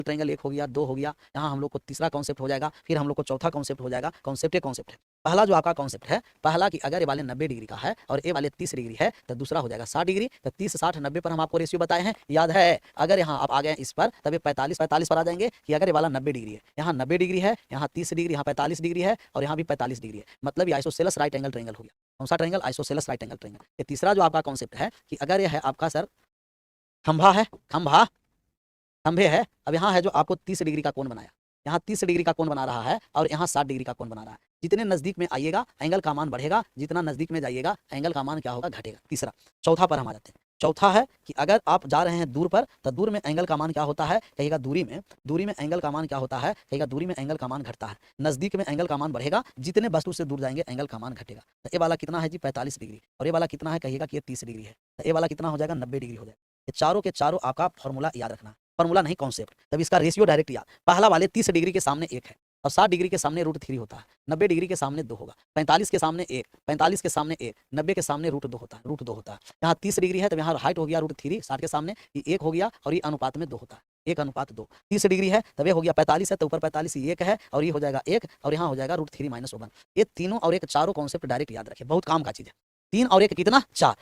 Triangle एक हो गया, दो हो गया, यहाँ हम लोग को तीसरा कॉन्सेप्ट हो जाएगा, फिर हम लोग को चौथा कॉन्सेप्ट हो जाएगा। कॉन्सेप्ट है पहला जो आपका कॉन्सेप्ट है, पहला कि अगर ए वाले 90 डिग्री का है और ए वाले 30 डिग्री है तो दूसरा हो जाएगा 60 डिग्री। तो 30 60 90 पर हम आपको रेशियो बताए हैं, याद है। अगर यहाँ आप आ गए इस पर तब 45 45 पर आ जाएंगे कि अगर ये वाला 90 डिग्री है, यहाँ 90 डिग्री है, यहाँ 30 डिग्री, यहाँ 45 डिग्री है और यहाँ भी 45 डिग्री है, मतलब ये आइसोसेलेस राइट एंगल ट्रायंगल हो गया। कौन सा triangle? Isosceles right angle triangle. ये तीसरा जो आपका कॉन्सेप्ट है कि अगर ये है आपका सर खंभा है, खंभे है। अब यहाँ है जो आपको 30 डिग्री का कोण बनाया, यहाँ 30 डिग्री का कोण बना रहा है और यहाँ 60 डिग्री का कोण बना रहा है। जितने नजदीक में आइएगा एंगल का मान बढ़ेगा, जितना नजदीक में जाइएगा एंगल का मान क्या होगा? घटेगा। तीसरा। चौथा पर हम आ जाते हैं। चौथा है कि अगर आप जा रहे हैं दूर पर तो दूर में एंगल का मान क्या होता है? कहिएगा दूरी में एंगल का मान क्या होता है? कहिएगा दूरी में एंगल का मान घटता है। नजदीक में एंगल का मान बढ़ेगा, जितने वस्तु से दूर जाएंगे एंगल का मान घटेगा। तो ये वाला कितना है जी? 45 डिग्री। और ये वाला कितना है? कहिएगा कि ये 30 डिग्री है। तो ये वाला कितना हो जाएगा? 90 डिग्री हो जाएगा। ये चारों के चारों आपका फॉर्मूला याद रखना, फॉर्मूला नहीं कॉन्सेप्ट। तब इसका रेशियो डायरेक्ट याद। पहला वाले 30 डिग्री के सामने 1 है और 60 डिग्री के सामने √3 होता है, 90 डिग्री के सामने 2 होगा, 45 के सामने 1, 45 के सामने 1, 90 के सामने √2 होता है, √2 होता है। यहाँ 30 डिग्री है तो यहाँ हाइट हो गया √3, 60 के सामने ये 1 हो गया और ये अनुपात में 2 होता है, 1:2। 30 डिग्री है तब ये हो गया 45 है तो ऊपर 45 ये 1 है और ये हो जाएगा 1 और यहाँ हो जाएगा √3 - 1। ये तीनों और एक चारों कॉन्सेप्ट डायरेक्ट याद रखिए, बहुत काम का चीज़ है। 3 और 1 कितना? 4।